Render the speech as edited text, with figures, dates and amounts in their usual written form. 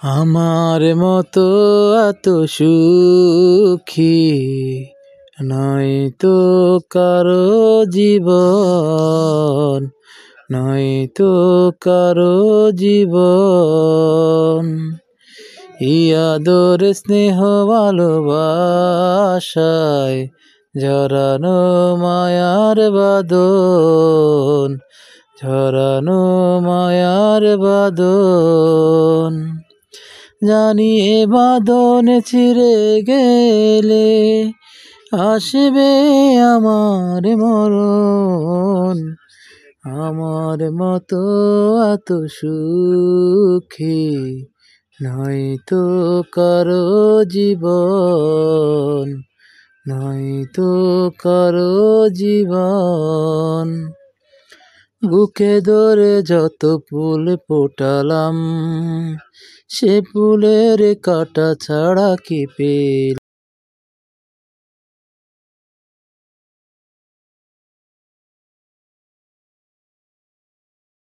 আমার মতো এত সুখী নয়তো কারো জীবন, নয়তো কারো জীবন। আদর স্নেহ ভালোবাসায় ঝরানো মায়ার বাঁধন, ঝরানো মায়ার বাঁধন। জানি এ বাঁধন ছিঁড়ে গেলে আসবে আমার মরণ। আমার মতো এত সুখী নয়তো কারো জীবন, নয়তো কারো জীবন। বুকে ধরে যত ফুল ফোটালাম, সে ফুলের কাঁটা ছাড়া কি পেলাম?